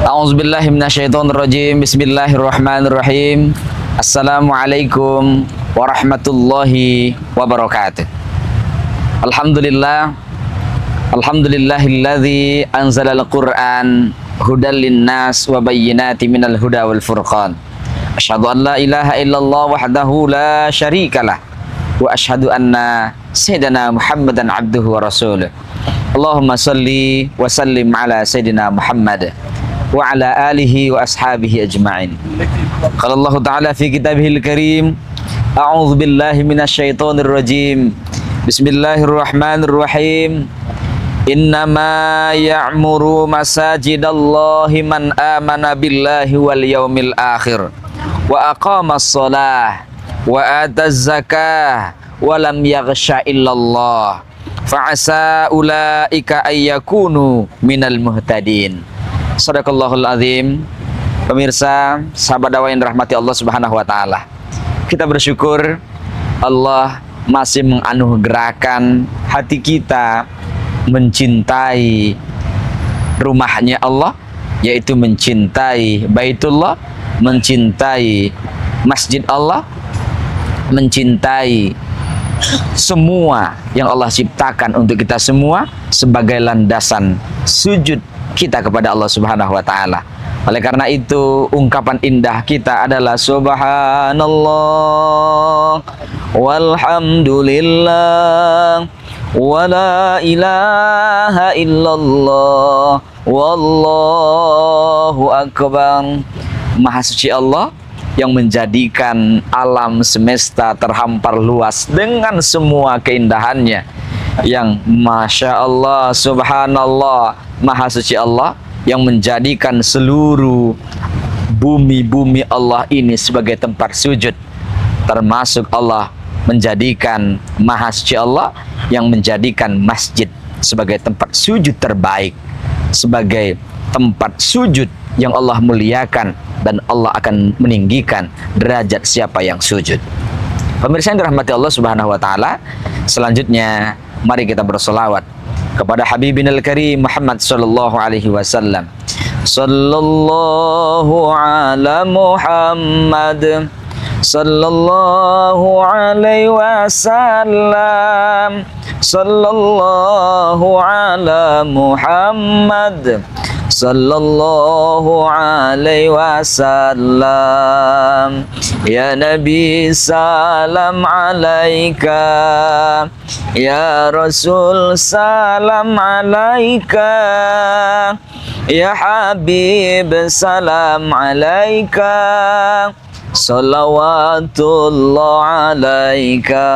A'udzubillahi minasyaitonirrajim. Bismillahirrahmanirrahim. Assalamualaikum warahmatullahi wabarakatuh. Alhamdulillah. Alhamdulillahilladzi anzalal Qur'an hudal linnas wa bayyinatin minal huda wal furqan. Asyhadu an la ilaha illallah wahdahu la syarikalah wa asyhadu anna sayyidina Muhammadan abduhu wa rasuluh. Allahumma salli wa sallim ala sayyidina Muhammad wa ala alihi wa ashabihi ajma'in. Qala Allah Ta'ala fi kitabihil karim, a'udzu billahi minasyaitonir rajim. Bismillahirrahmanirrahim. Innama ya'muru masajidallahi man amana billahi wal yaumil akhir wa aqamas shalah wa ataz zakah wa lam yaghsha illallah fa'asa ulaika ayyakunu minal muhtadin. Shadaqallahul azim. Pemirsa, sahabat dakwah yang dirahmati Allah Subhanahu wa taala. Kita bersyukur Allah masih menganugerahkan hati kita mencintai rumahnya Allah, yaitu mencintai Baitullah, mencintai Masjid Allah, mencintai semua yang Allah ciptakan untuk kita semua sebagai landasan sujud kita kepada Allah Subhanahu wa taala. Oleh karena itu, ungkapan indah kita adalah subhanallah walhamdulillah wala ilaha illallah wallahu akbar. Maha suci Allah yang menjadikan alam semesta terhampar luas dengan semua keindahannya, yang Masya Allah, Subhanallah, Maha suci Allah yang menjadikan seluruh bumi-bumi Allah ini sebagai tempat sujud, termasuk Allah menjadikan Maha suci Allah yang menjadikan masjid sebagai tempat sujud terbaik, sebagai tempat sujud yang Allah muliakan, dan Allah akan meninggikan derajat siapa yang sujud. Pemirsa yang dirahmati Allah Subhanahu wa taala, selanjutnya mari kita bersolawat kepada Habibinal Karim Muhammad sallallahu alaihi wasallam. Sallallahu ala Muhammad sallallahu alaihi wasallam. Sallallahu ala Muhammad sallallahu alaihi wasallam. Ya Nabi salam alaika, ya Rasul salam alaika, ya Habib salam alaika, salawatullah alaika.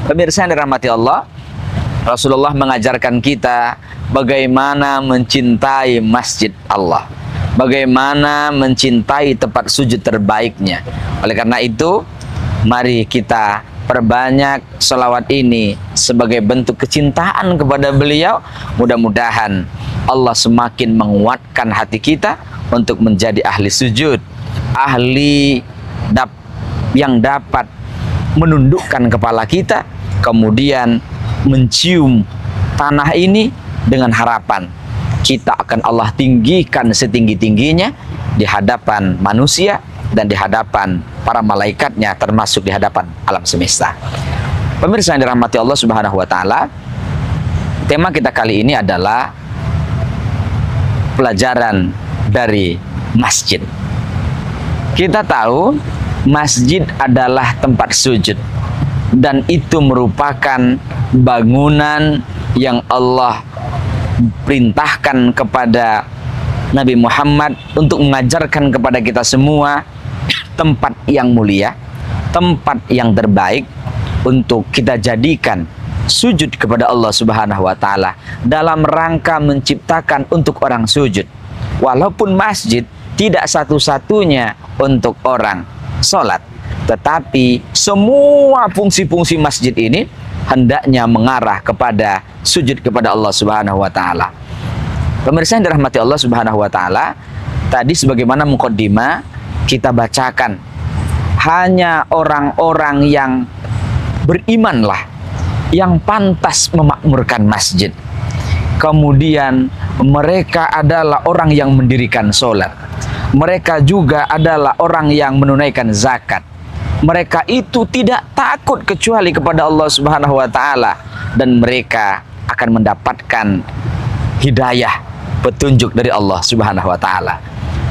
Pemirsa yang dirahmati Allah, Rasulullah mengajarkan kita bagaimana mencintai masjid Allah, bagaimana mencintai tempat sujud terbaiknya. Oleh karena itu, mari kita perbanyak selawat ini sebagai bentuk kecintaan kepada beliau. Mudah-mudahan Allah semakin menguatkan hati kita untuk menjadi ahli sujud, ahli yang dapat menundukkan kepala kita, kemudian mencium tanah ini dengan harapan kita akan Allah tinggikan setinggi-tingginya di hadapan manusia dan di hadapan para malaikatnya, termasuk di hadapan alam semesta. Pemirsa yang dirahmati Allah Subhanahu wa taala, tema kita kali ini adalah pelajaran dari masjid. Kita tahu masjid adalah tempat sujud, dan itu merupakan bangunan yang Allah perintahkan kepada Nabi Muhammad untuk mengajarkan kepada kita semua tempat yang mulia, tempat yang terbaik untuk kita jadikan sujud kepada Allah Subhanahu wa taala, dalam rangka menciptakan untuk orang sujud. Walaupun masjid tidak satu-satunya untuk orang sholat, tetapi semua fungsi-fungsi masjid ini hendaknya mengarah kepada sujud kepada Allah Subhanahu wa taala. Pemirsa yang dirahmati Allah Subhanahu wa taala, tadi sebagaimana muqaddimah kita bacakan, hanya orang-orang yang berimanlah yang pantas memakmurkan masjid. kemudian mereka adalah orang yang mendirikan sholat, mereka juga adalah orang yang menunaikan zakat. Mereka itu tidak takut kecuali kepada Allah Subhanahu wa taala, dan mereka akan mendapatkan hidayah, petunjuk dari Allah Subhanahu wa taala.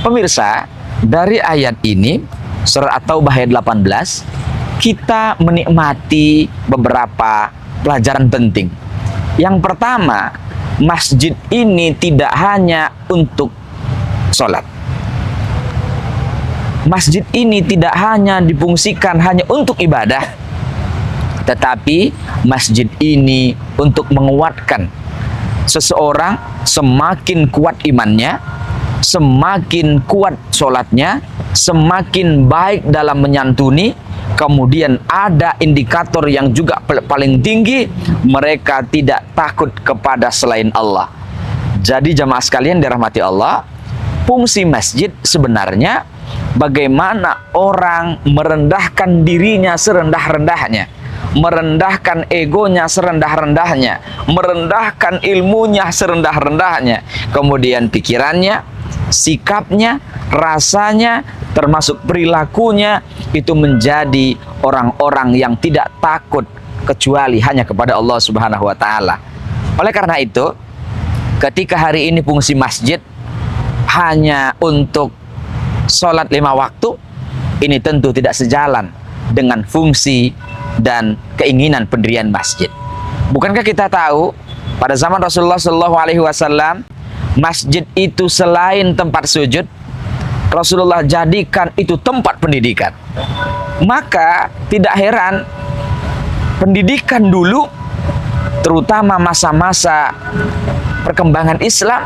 Pemirsa, dari ayat ini surat At-Taubah ayat 18 kita menikmati beberapa pelajaran penting. Yang pertama, masjid ini tidak hanya untuk sholat. Masjid ini tidak hanya difungsikan hanya untuk ibadah, tetapi masjid ini untuk menguatkan seseorang. Semakin kuat imannya, semakin kuat sholatnya, semakin baik dalam menyantuni. Kemudian ada indikator yang juga paling tinggi, mereka tidak takut kepada selain Allah. Jadi jamaah sekalian dirahmati Allah, fungsi masjid sebenarnya bagaimana orang merendahkan dirinya serendah-rendahnya, merendahkan egonya serendah-rendahnya, merendahkan ilmunya serendah-rendahnya, kemudian pikirannya, sikapnya, rasanya, termasuk perilakunya itu menjadi orang-orang yang tidak takut kecuali hanya kepada Allah Subhanahu wa taala. Oleh karena itu, ketika hari ini fungsi masjid hanya untuk sholat 5 waktu, ini tentu tidak sejalan dengan fungsi dan keinginan pendirian masjid. Bukankah kita tahu pada zaman Rasulullah SAW, masjid itu selain tempat sujud, Rasulullah jadikan itu tempat pendidikan. Maka tidak heran pendidikan dulu, terutama masa-masa perkembangan Islam,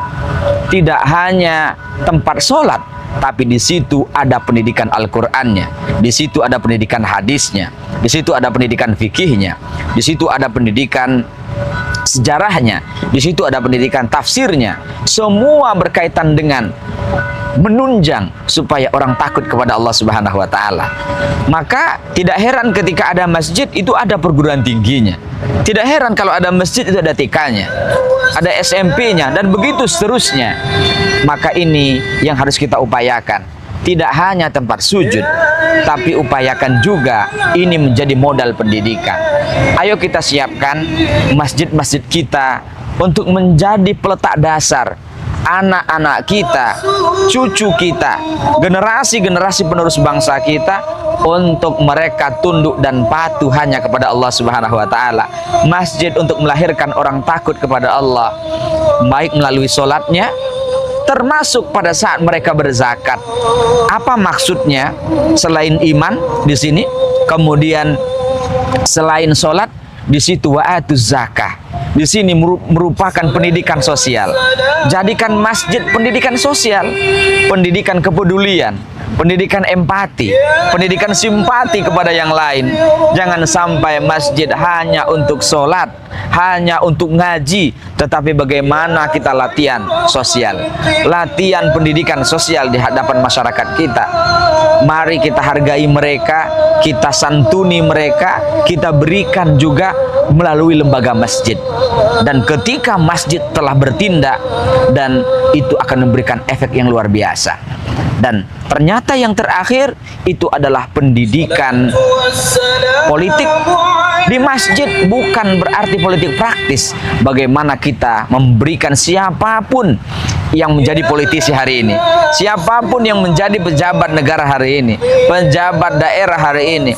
tidak hanya tempat sholat, tapi di situ ada pendidikan Al-Qur'annya, di situ ada pendidikan hadisnya, di situ ada pendidikan fikihnya, di situ ada pendidikan sejarahnya, di situ ada pendidikan tafsirnya. Semua berkaitan dengan menunjang supaya orang takut kepada Allah Subhanahu wa taala. Maka tidak heran ketika ada masjid itu ada perguruan tingginya. Tidak heran kalau ada masjid itu ada TK-nya, ada SMP-nya, dan begitu seterusnya. Maka ini yang harus kita upayakan. Tidak hanya tempat sujud, tapi upayakan juga ini menjadi modal pendidikan. Ayo kita siapkan masjid-masjid kita untuk menjadi peletak dasar anak-anak kita, cucu kita, generasi-generasi penerus bangsa kita, untuk mereka tunduk dan patuh hanya kepada Allah Subhanahu wa taala. Masjid untuk melahirkan orang takut kepada Allah, baik melalui sholatnya, termasuk pada saat mereka berzakat. Apa maksudnya? Selain iman di sini, kemudian selain sholat di situ wa'atuz zakah. Di sini merupakan pendidikan sosial. Jadikan masjid pendidikan sosial, pendidikan kepedulian, pendidikan empati, pendidikan simpati kepada yang lain. Jangan sampai masjid hanya untuk sholat, hanya untuk ngaji, tetapi bagaimana kita latihan sosial, latihan pendidikan sosial di hadapan masyarakat kita. Mari kita hargai mereka, kita santuni mereka, kita berikan juga melalui lembaga masjid. Dan ketika masjid telah bertindak, dan itu akan memberikan efek yang luar biasa. Dan ternyata yang terakhir itu adalah pendidikan politik. Di masjid bukan berarti politik praktis. Bagaimana kita memberikan siapapun yang menjadi politisi hari ini, siapapun yang menjadi pejabat negara hari ini, pejabat daerah hari ini,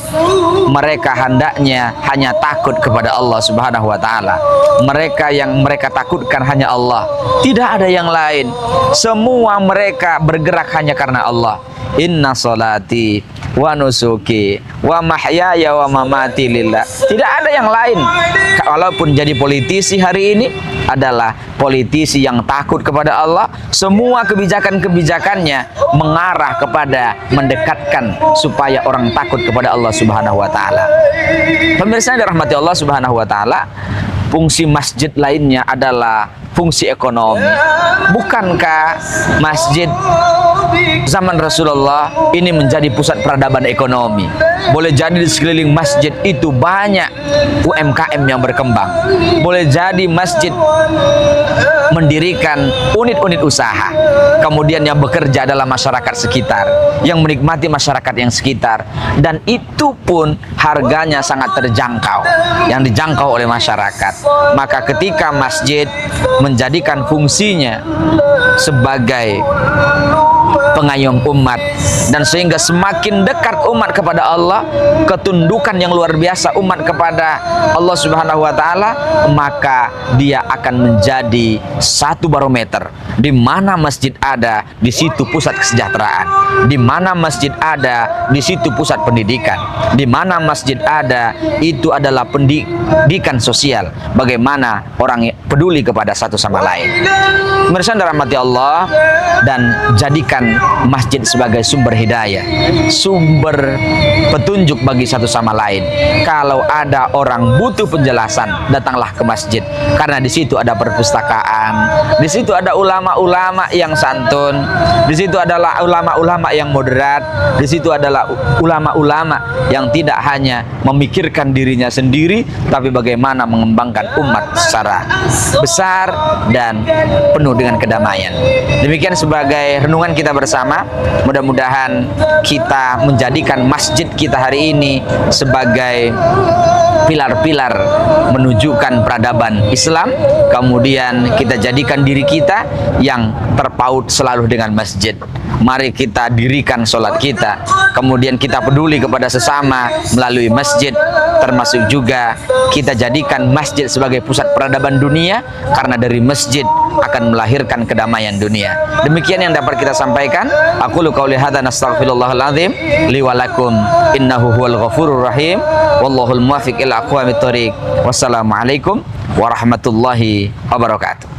mereka hendaknya hanya takut kepada Allah Subhanahu wa taala. Mereka yang mereka takutkan hanya Allah, tidak ada yang lain. Semua mereka bergerak hanya karena Allah. Inna salati wa nusuki wa mahyaya wa mamati lillah. Tidak ada yang lain. Walaupun jadi politisi hari ini adalah politisi yang takut kepada Allah, semua kebijakan-kebijakannya mengarah kepada mendekatkan supaya orang takut kepada Allah Subhanahu wa taala. Pemirsa yang dirahmati Allah Subhanahu wa taala, fungsi masjid lainnya adalah fungsi ekonomi. Bukankah masjid zaman Rasulullah ini menjadi pusat peradaban ekonomi. Boleh jadi di sekeliling masjid itu banyak UMKM yang berkembang. Boleh jadi masjid mendirikan unit-unit usaha. Kemudian yang bekerja adalah masyarakat sekitar, yang menikmati masyarakat yang sekitar. Dan itu pun harganya sangat terjangkau, yang dijangkau oleh masyarakat. Maka ketika masjid menjadikan fungsinya sebagai pengayom umat, dan sehingga semakin dekat umat kepada Allah, ketundukan yang luar biasa umat kepada Allah Subhanahu wa taala, maka dia akan menjadi satu barometer. Di mana masjid ada, di situ pusat kesejahteraan. Di mana masjid ada, di situ pusat pendidikan. Di mana masjid ada, itu adalah pendidikan sosial. Bagaimana orang peduli kepada satu sama lain. Pemirsa dirahmati Allah, dan jadikan masjid sebagai sumber hidayah, sumber petunjuk bagi satu sama lain. Kalau ada orang butuh penjelasan, datanglah ke masjid, karena di situ ada perpustakaan, di situ ada ulama-ulama yang santun, di situ adalah ulama-ulama yang moderat, di situ adalah ulama-ulama yang tidak hanya memikirkan dirinya sendiri, tapi bagaimana mengembangkan umat secara besar dan penuh dengan kedamaian. Demikian sebagai renungan kita bersama. Mudah-mudahan kita menjadikan masjid kita hari ini sebagai pilar-pilar menunjukkan peradaban Islam. Kemudian kita jadikan diri kita yang terpaut selalu dengan masjid. Mari kita dirikan sholat kita, kemudian kita peduli kepada sesama melalui masjid. Termasuk juga kita jadikan masjid sebagai pusat peradaban dunia, karena dari masjid akan melahirkan kedamaian dunia. Demikian yang dapat kita sampaikan. Aku qouli hadza, nastaghfirullahal azim li wa lakum, innahu huwal ghafurur rahim, wallahul muwaffiq ila aqwamit thoriq. Wassalamualaikum warahmatullahi wabarakatuh.